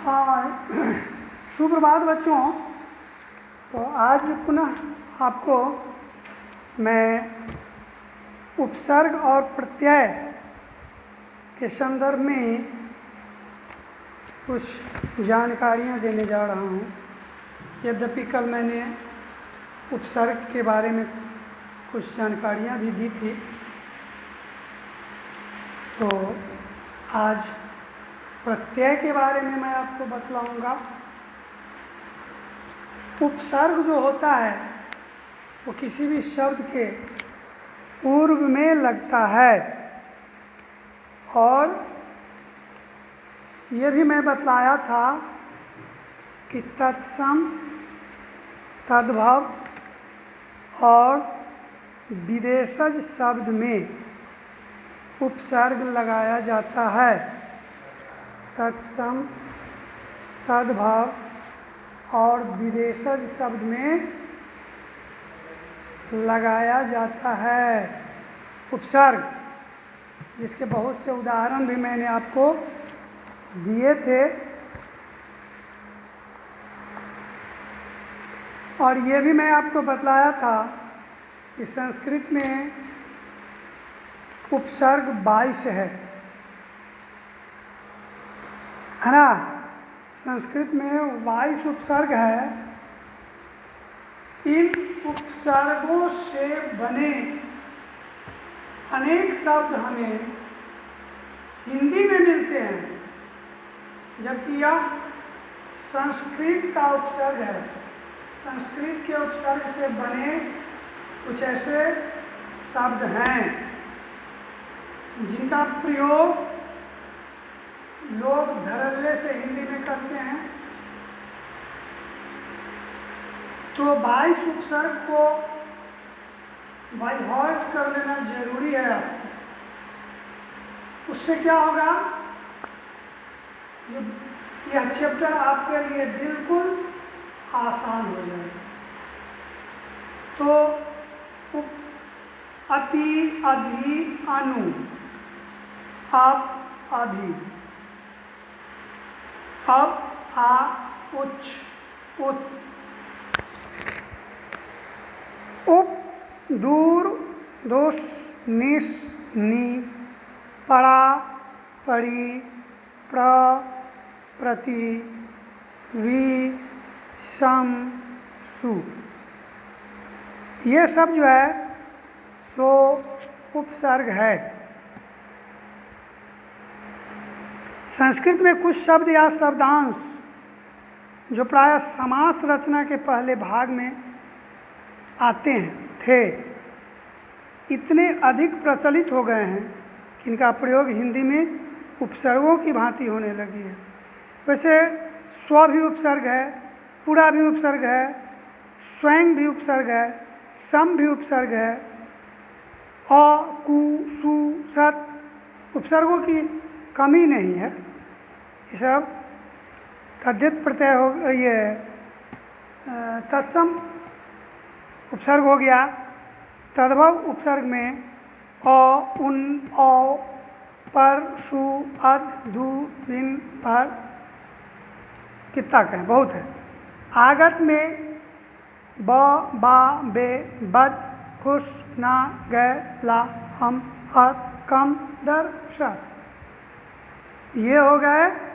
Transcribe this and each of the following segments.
हाँ, सुप्रभात बच्चों। तो आज पुनः आपको मैं उपसर्ग और प्रत्यय के संदर्भ में कुछ जानकारियाँ देने जा रहा हूँ। यद्यपि कल मैंने उपसर्ग के बारे में कुछ जानकारियाँ भी दी थी, तो आज प्रत्यय के बारे में मैं आपको बतलाऊँगा। उपसर्ग जो होता है वो किसी भी शब्द के पूर्व में लगता है, और ये भी मैं बतलाया था कि तत्सम, तद्भव और विदेशज शब्द में उपसर्ग लगाया जाता है। तत्सम, तद्भव और विदेशज शब्द में लगाया जाता है उपसर्ग, जिसके बहुत से उदाहरण भी मैंने आपको दिए थे। और ये भी मैं आपको बतलाया था कि संस्कृत में उपसर्ग 22 है ना। संस्कृत में 22 उपसर्ग है। इन उपसर्गों से बने अनेक शब्द हमें हिंदी में मिलते हैं, जबकि यह संस्कृत का उपसर्ग है। संस्कृत के उपसर्ग से बने कुछ ऐसे शब्द हैं जिनका प्रयोग लोग धड़ल्ले से हिंदी में करते हैं। तो 22 उपसर्ग को बाय हार्ट कर लेना जरूरी है आपको। उससे क्या होगा, यह चैप्टर आपके लिए बिल्कुल आसान हो जाएगा। तो अति, अधि, अनु, अप, अभि, अब, आ, उच्च, उत, उप, दूर, दोष, निस, नि, पड़ा, पड़ी, प्र, प्रति, वि, सम, सु, ये सब जो है सो उपसर्ग है। संस्कृत में कुछ शब्द या शब्दांश जो प्रायः समास रचना के पहले भाग में आते थे, इतने अधिक प्रचलित हो गए हैं कि इनका प्रयोग हिंदी में उपसर्गों की भांति होने लगी है। वैसे स्व भी उपसर्ग है, पुरा भी उपसर्ग है, स्वयं भी उपसर्ग है, सम भी उपसर्ग है, अ, कु, सु, सत उपसर्गों की कमी नहीं है। ये सब तद्धित प्रत्यय हो, ये तत्सम उपसर्ग हो गया। तद्भव उपसर्ग में अ, उन, औ, पर, सु, अध, धु, भिन, भर कितना कहें, बहुत है। आगत में ब, बा, बे, बद, खुश, ना, गै, ला, हम, हर, कम, दर, सर, ये हो गए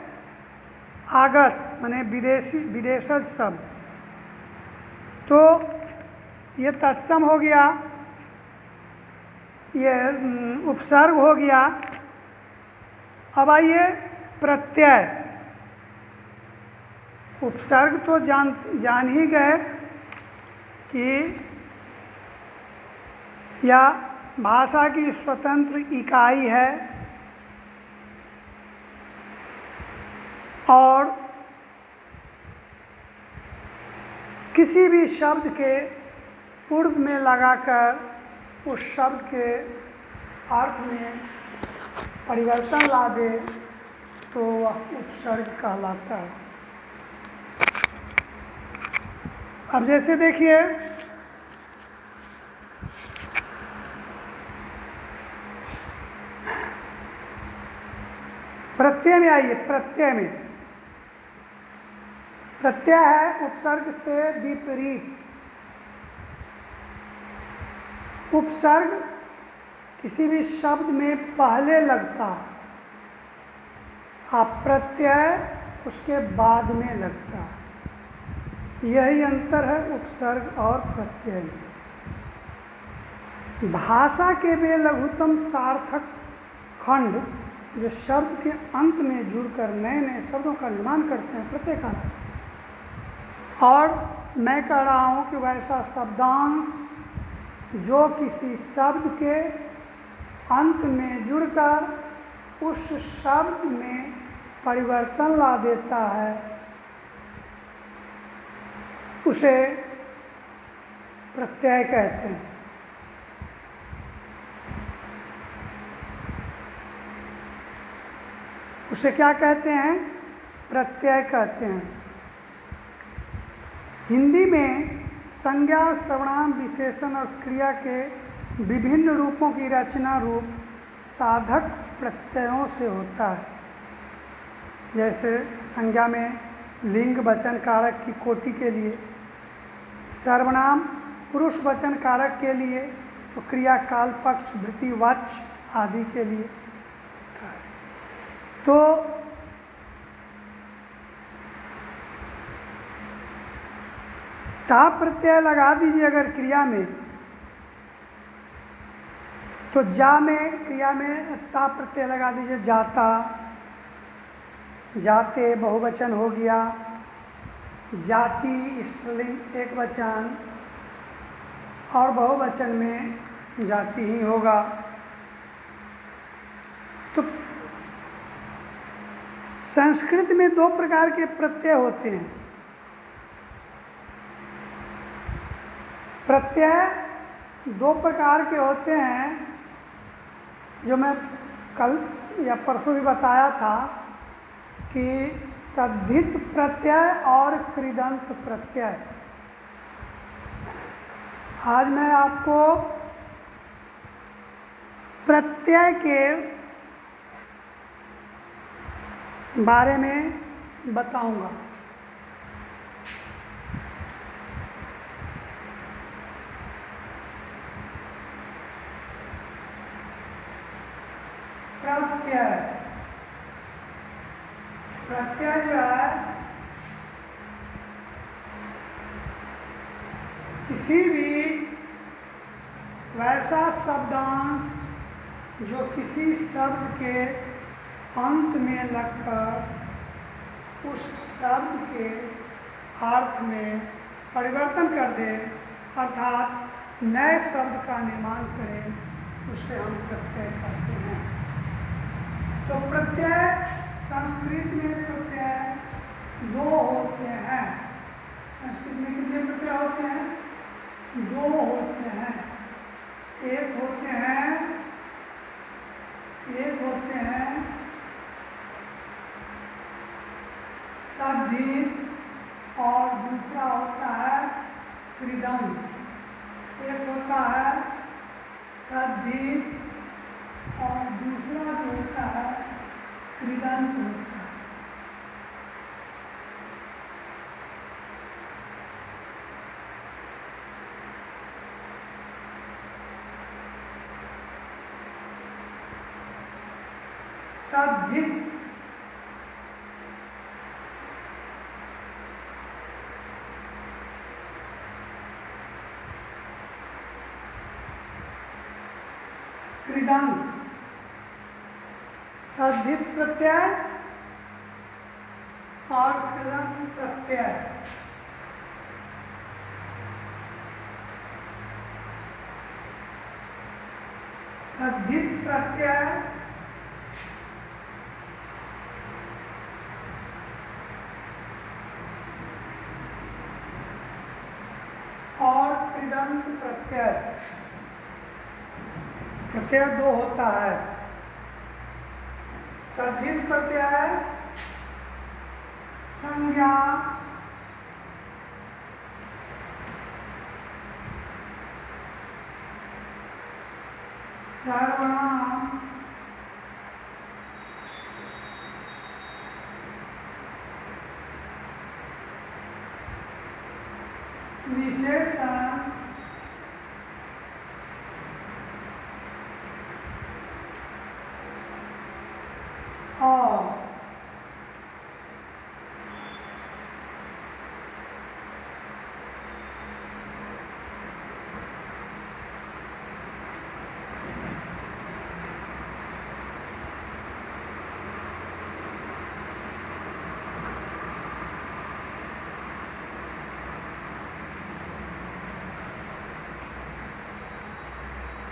आगत माने विदेशज शब्द। तो ये तत्सम हो गया, ये उपसर्ग हो गया। अब आइए प्रत्यय। उपसर्ग तो जान ही गए कि यह भाषा की स्वतंत्र इकाई है और किसी भी शब्द के पूर्व में लगाकर उस शब्द के अर्थ में परिवर्तन ला दे तो वह उपसर्ग कहलाता है। अब जैसे देखिए, प्रत्यय में आइए। प्रत्यय में प्रत्यय है उपसर्ग से विपरीत। उपसर्ग किसी भी शब्द में पहले लगता है, प्रत्यय उसके बाद में लगता है। यही अंतर है उपसर्ग और प्रत्यय में। भाषा के वे लघुतम सार्थक खंड जो शब्द के अंत में जुड़कर नए नए शब्दों का निर्माण करते हैं, प्रत्यय कारक। और मैं कह रहा हूँ कि वैसा शब्दांश जो किसी शब्द के अंत में जुड़कर उस शब्द में परिवर्तन ला देता है, उसे प्रत्यय कहते हैं। उसे क्या कहते हैं? प्रत्यय कहते हैं। हिंदी में संज्ञा, सर्वनाम, विशेषण और क्रिया के विभिन्न रूपों की रचना रूप साधक प्रत्ययों से होता है। जैसे संज्ञा में लिंग वचन कारक की कोटि के लिए, सर्वनाम पुरुष वचन कारक के लिए, तो क्रिया काल, पक्ष, वृत्ति, वाच्य आदि के लिए होता है। तो ता प्रत्यय लगा दीजिए अगर क्रिया में, तो जा में क्रिया में ता प्रत्यय लगा दीजिए, जाता, जाते बहुवचन हो गया, जाति स्त्रीलिंग एक वचन, और बहुवचन में जाति ही होगा। तो संस्कृत में दो प्रकार के प्रत्यय होते हैं। प्रत्यय दो प्रकार के होते हैं, जो मैं कल या परसों भी बताया था कि तद्धित प्रत्यय और कृदंत प्रत्यय। आज मैं आपको प्रत्यय के बारे में बताऊंगा। प्रत्यय, प्रत्यय जो है किसी भी वैसा शब्दांश जो किसी शब्द के अंत में लगकर उस शब्द के अर्थ में परिवर्तन कर दे, अर्थात नए शब्द का निर्माण करे, उसे हम प्रत्यय कहते हैं। तो प्रत्यय संस्कृत में प्रत्यय दो होते हैं। संस्कृत में कितने प्रत्यय होते हैं? दो होते हैं। एक होते हैं तद्धित और दूसरा होता है कृदंत। एक होता है तद्धित और दूसरा जो होता है कृदंत होता है। तद्धित कृदंत, तद्धित प्रत्यय और कृदंत प्रत्यय। तद्धित प्रत्यय और कृदंत प्रत्यय। प्रत्यय दो होता है। तद्धित प्रत्यय संज्ञा, सर्वनाम, विशेषण और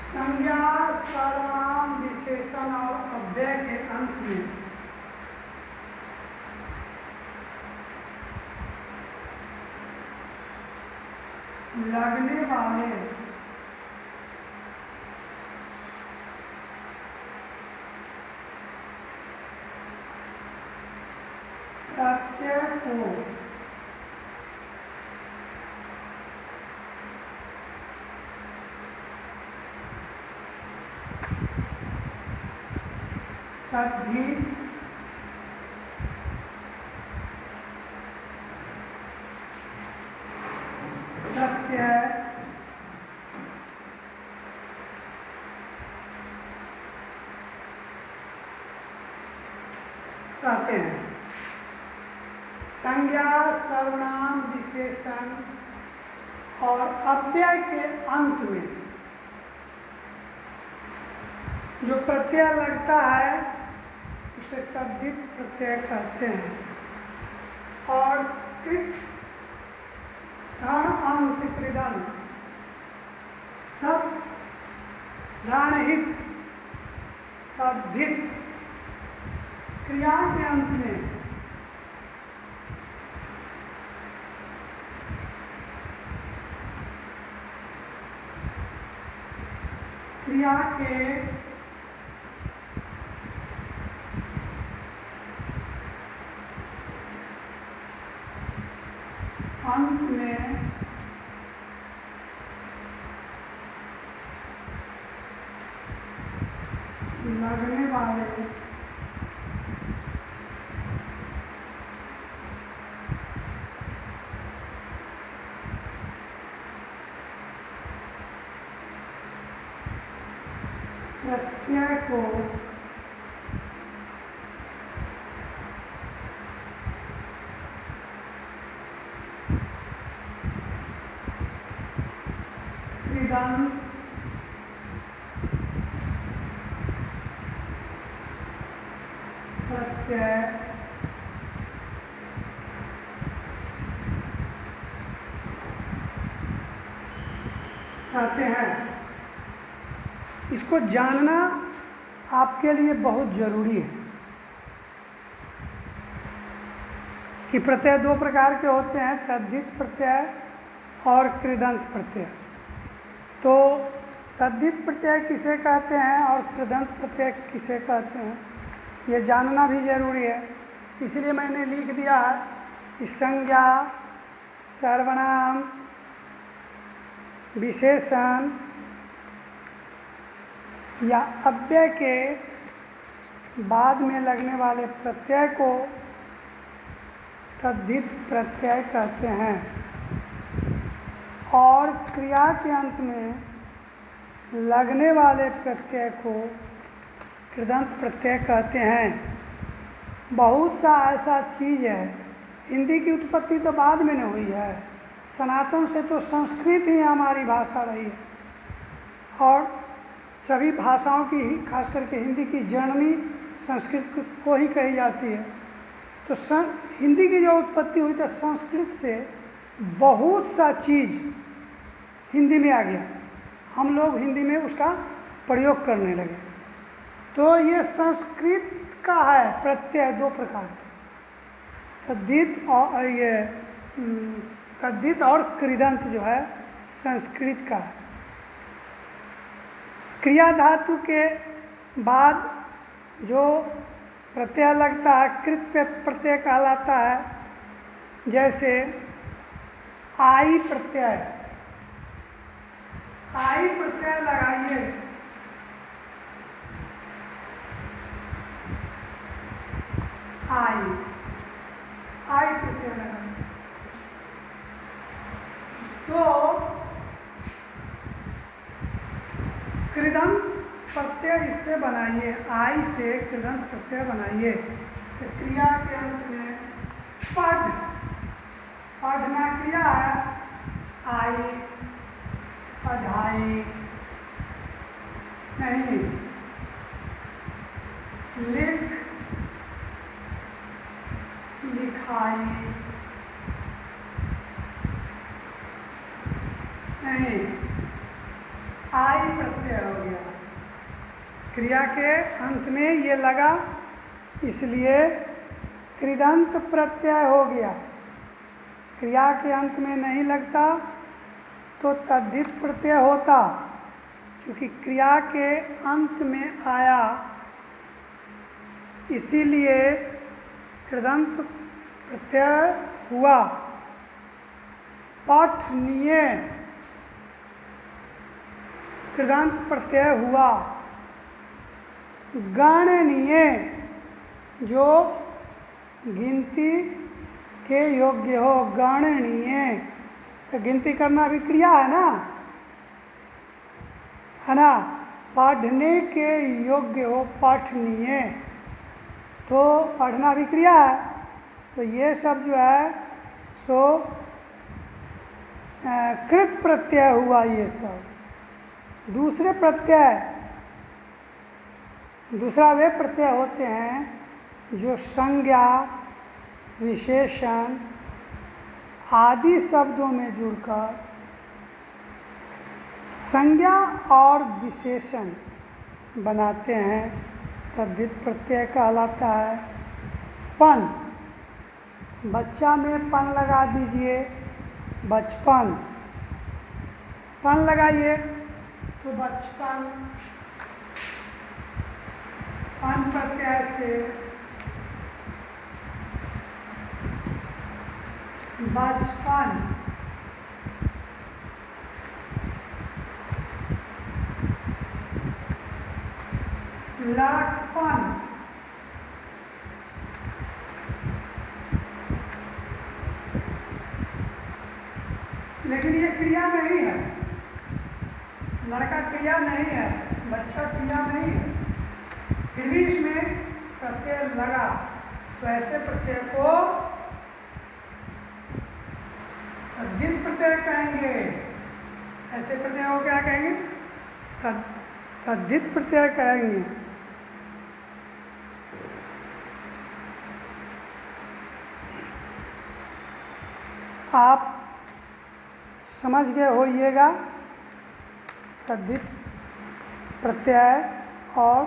संज्ञा सर्वनाम विशेषण और अव्यय के अंत में लगने वाले प्रत्यय को तद्धित प्रत्यय कहते हैं। संज्ञा सर्वनाम विशेषण और अव्यय के अंत में जो प्रत्यय लगता है उसे तद्धित प्रत्यय कहते हैं। और कृत धन अंत कृदन तब धनहित तद्धित क्रिया के अंत में क्रिया के अंत में लगने वाले प्रत्यय को कृदंत प्रत्यय कहते हैं। इसको जानना आपके लिए बहुत जरूरी है कि प्रत्यय दो प्रकार के होते हैं, तद्धित प्रत्यय और कृदंत प्रत्यय। तो तद्धित प्रत्यय किसे कहते हैं और कृदंत प्रत्यय किसे कहते हैं, ये जानना भी जरूरी है। इसलिए मैंने लिख दिया है कि संज्ञा सर्वनाम विशेषण या अव्यय के बाद में लगने वाले प्रत्यय को तद्धित प्रत्यय कहते हैं। और क्रिया के अंत में लगने वाले प्रत्यय को कृदंत प्रत्यय कहते हैं। बहुत सा ऐसा चीज़ है, हिंदी की उत्पत्ति तो बाद में न हुई है, सनातन से तो संस्कृत ही हमारी भाषा रही है और सभी भाषाओं की खास करके हिंदी की जननी संस्कृत को ही कही जाती है। तो हिंदी की जो उत्पत्ति हुई तो संस्कृत से बहुत सा चीज़ हिंदी में आ गया, हम लोग हिंदी में उसका प्रयोग करने लगे। तो ये संस्कृत का है प्रत्यय दो प्रकार के, तद्धित और कृदंत जो है संस्कृत का है। क्रिया धातु के बाद जो प्रत्यय लगता है कृत प्रत्यय कहलाता है। जैसे आई प्रत्यय, आई प्रत्यय लगाइए, आई प्रत्यय लगाइए तो से बनाइए, आई से कृदंत प्रत्यय बनाइए। तो क्रिया के अंत में पढ़, पढ़ना क्रिया है, आई, पढ़ाई नहीं, लिख, लिखाई नहीं, आई प्रत्यय हो गया। क्रिया के अंत में ये लगा, इसलिए कृदंत प्रत्यय हो गया। क्रिया के अंत में नहीं लगता तो तद्धित प्रत्यय होता, क्योंकि क्रिया के अंत में आया, इसीलिए कृदंत प्रत्यय हुआ। पठनीय कृदंत प्रत्यय हुआ। गणनीय जो गिनती के योग्य हो, गणनीय, तो गिनती करना भी क्रिया है ना। पढ़ने के योग्य हो, पठनीय, तो पढ़ना भी क्रिया है। तो ये सब जो है सो कृत प्रत्यय हुआ। ये सब दूसरे प्रत्यय, दूसरा वे प्रत्यय होते हैं जो संज्ञा, विशेषण आदि शब्दों में जुड़कर संज्ञा और विशेषण बनाते हैं, तद्धित प्रत्यय कहलाता है। पन, बच्चा में पन लगा दीजिए, बचपन, पन लगाइए तो बचपन, पन प्रत्यय से बचपन, लड़कपन, लेकिन ये क्रिया नहीं है। लड़का क्रिया नहीं है, बच्चा क्रिया नहीं है, फिर भी इसमें प्रत्यय लगा, तो ऐसे प्रत्यय को तद्धित प्रत्यय कहेंगे। ऐसे प्रत्यय को क्या कहेंगे? तद्धित प्रत्यय कहेंगे। आप समझ गए होइएगा तद्धित प्रत्यय और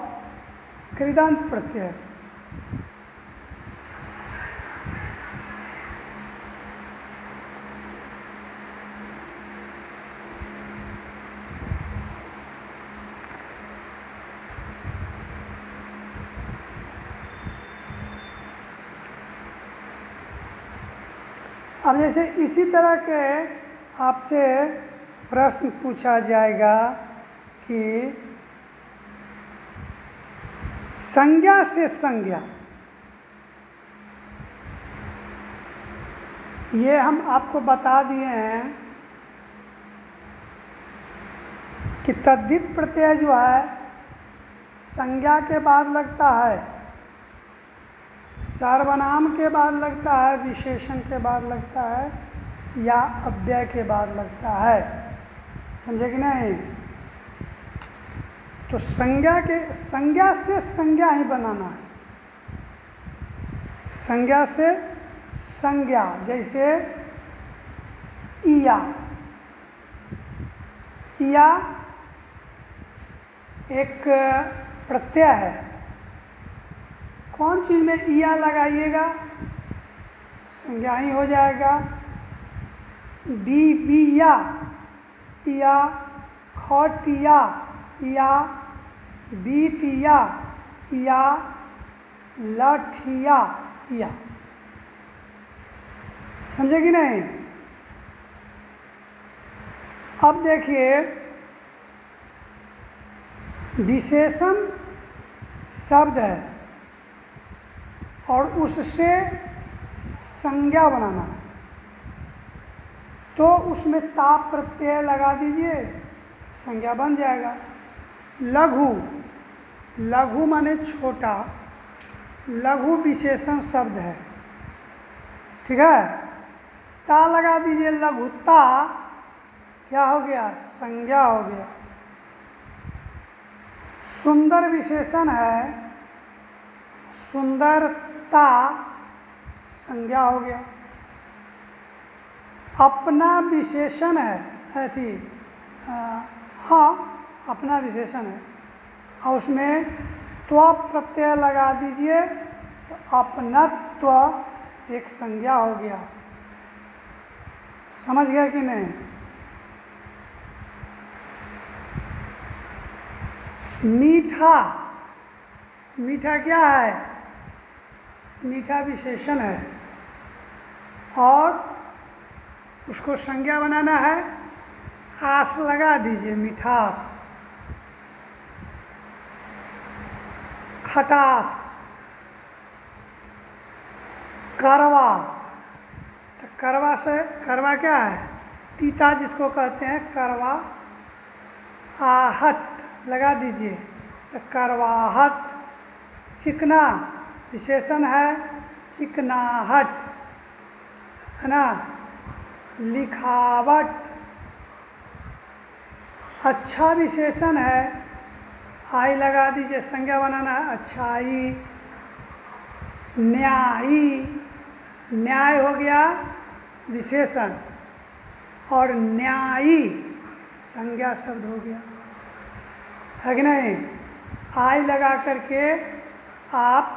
कृदंत प्रत्यय। अब जैसे इसी तरह के आपसे प्रश्न पूछा जाएगा कि संज्ञा से संज्ञा, ये हम आपको बता दिए हैं कि तद्धित प्रत्यय जो है संज्ञा के बाद लगता है, सर्वनाम के बाद लगता है, विशेषण के बाद लगता है या अव्यय के बाद लगता है। समझे कि नहीं? तो संज्ञा से संज्ञा ही बनाना है। संज्ञा से संज्ञा, जैसे इया, इया एक प्रत्यय है। कौन चीज़ में इया लगाइएगा संज्ञा ही हो जाएगा। बिया, इया, खटिया, इया, बीटिया, इया, लाठिया, इया। समझे कि नहीं? अब देखिए, विशेषण शब्द है और उससे संज्ञा बनाना है, तो उसमें ताप प्रत्यय लगा दीजिए, संज्ञा बन जाएगा। लघु, लघु माने छोटा, लघु विशेषण शब्द है, ठीक है। ता लगा दीजिए, लघुता क्या हो गया, संज्ञा हो गया। सुंदर विशेषण है, सुंदरता संज्ञा हो गया। अपना विशेषण है, ऐसी हाँ अपना विशेषण है, और उसमें त्व प्रत्यय लगा दीजिए तो अपनत्व एक संज्ञा हो गया। समझ गया कि नहीं? मीठा, मीठा क्या है, मीठा विशेषण है, और उसको संज्ञा बनाना है, आस लगा दीजिए, मिठास। खटास, करवा, तो करवा से, करवा क्या है, तीता जिसको कहते हैं, करवा। आहट लगा दीजिए तो करवाहट। चिकना विशेषण है, चिकनाहट, है ना। लिखावट। अच्छा विशेषण है, आई लगा दीजिए, संज्ञा बनाना है, अच्छाई। न्यायी, न्याय हो गया विशेषण, और न्यायी संज्ञा शब्द हो गया, है कि नहीं। आई लगा करके आप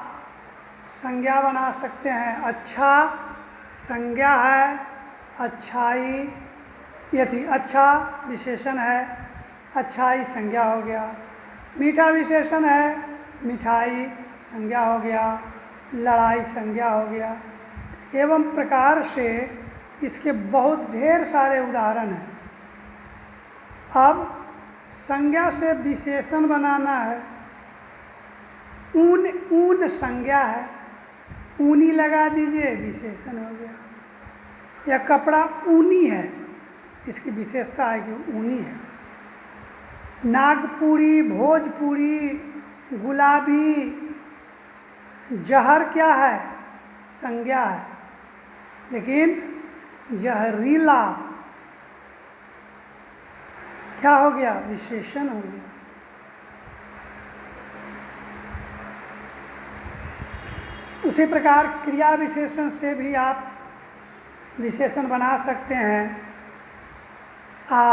संज्ञा बना सकते हैं। अच्छा संज्ञा है, अच्छाई ये थी, अच्छा विशेषण है, अच्छाई संज्ञा हो गया। मीठा विशेषण है, मिठाई संज्ञा हो गया, लड़ाई संज्ञा हो गया। एवं प्रकार से इसके बहुत ढेर सारे उदाहरण हैं। अब संज्ञा से विशेषण बनाना है। ऊन, ऊन संज्ञा है, ऊनी लगा दीजिए, विशेषण हो गया। यह कपड़ा ऊनी है, इसकी विशेषता है कि ऊनी है। नागपुरी, भोजपुरी, गुलाबी, जहर क्या है, संज्ञा है, लेकिन जहरीला क्या हो गया, विशेषण हो गया। उसी प्रकार क्रिया विशेषण से भी आप विशेषण बना सकते हैं। आ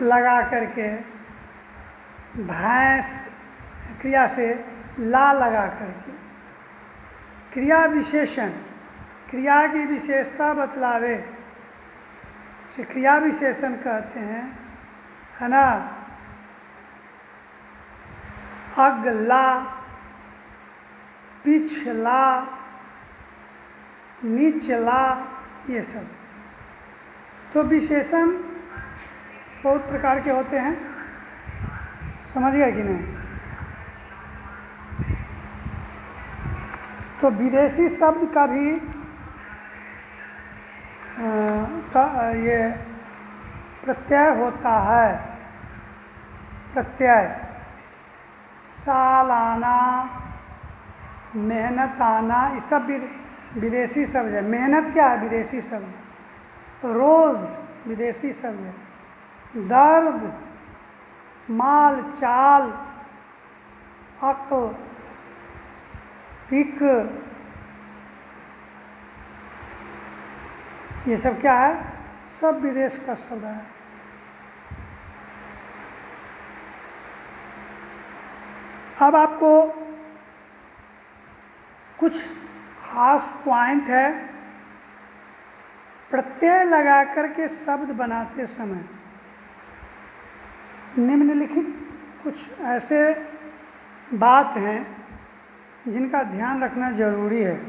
लगा करके, भैंस क्रिया से ला लगा करके, क्रिया विशेषण, क्रिया की विशेषता बतलावे से क्रिया विशेषण कहते हैं, है ना। अगला, पिछला, निचला, ये सब। तो विशेषण बहुत प्रकार के होते हैं, समझ गए कि नहीं। तो विदेशी शब्द का भी ये प्रत्यय होता है। प्रत्यय सालाना, मेहनताना, ये सब विदेशी शब्द है। मेहनत क्या है, विदेशी शब्द। रोज़ विदेशी शब्द है। दर्द, माल, चाल, अक, पिक, ये सब क्या है, सब विदेश का शब्द है। अब आपको कुछ खास पॉइंट है प्रत्यय लगा करके शब्द बनाते समय। निम्नलिखित कुछ ऐसे बात हैं जिनका ध्यान रखना जरूरी है।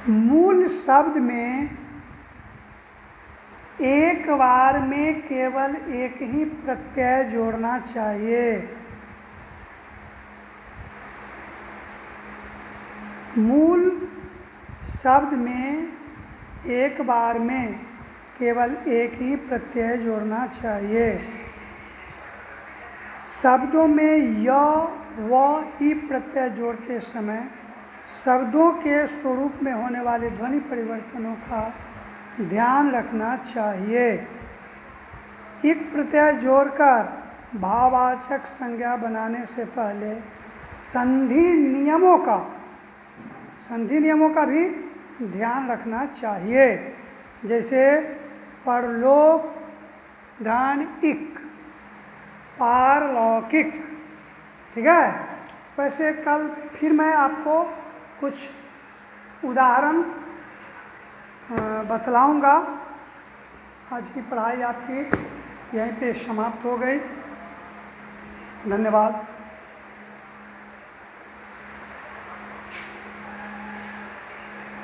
मूल शब्द में एक बार में केवल एक ही प्रत्यय जोड़ना चाहिए। मूल शब्द में एक बार में केवल एक ही प्रत्यय जोड़ना चाहिए। शब्दों में य व ई प्रत्यय जोड़ते समय शब्दों के स्वरूप में होने वाले ध्वनि परिवर्तनों का ध्यान रखना चाहिए। एक प्रत्यय जोड़कर भाववाचक संज्ञा बनाने से पहले संधि नियमों का भी ध्यान रखना चाहिए। जैसे परलोक ध्यानिक, पारलौकिक, ठीक है। वैसे कल फिर मैं आपको कुछ उदाहरण बतलाऊंगा। आज की पढ़ाई आपकी यहीं पे समाप्त हो गई। धन्यवाद।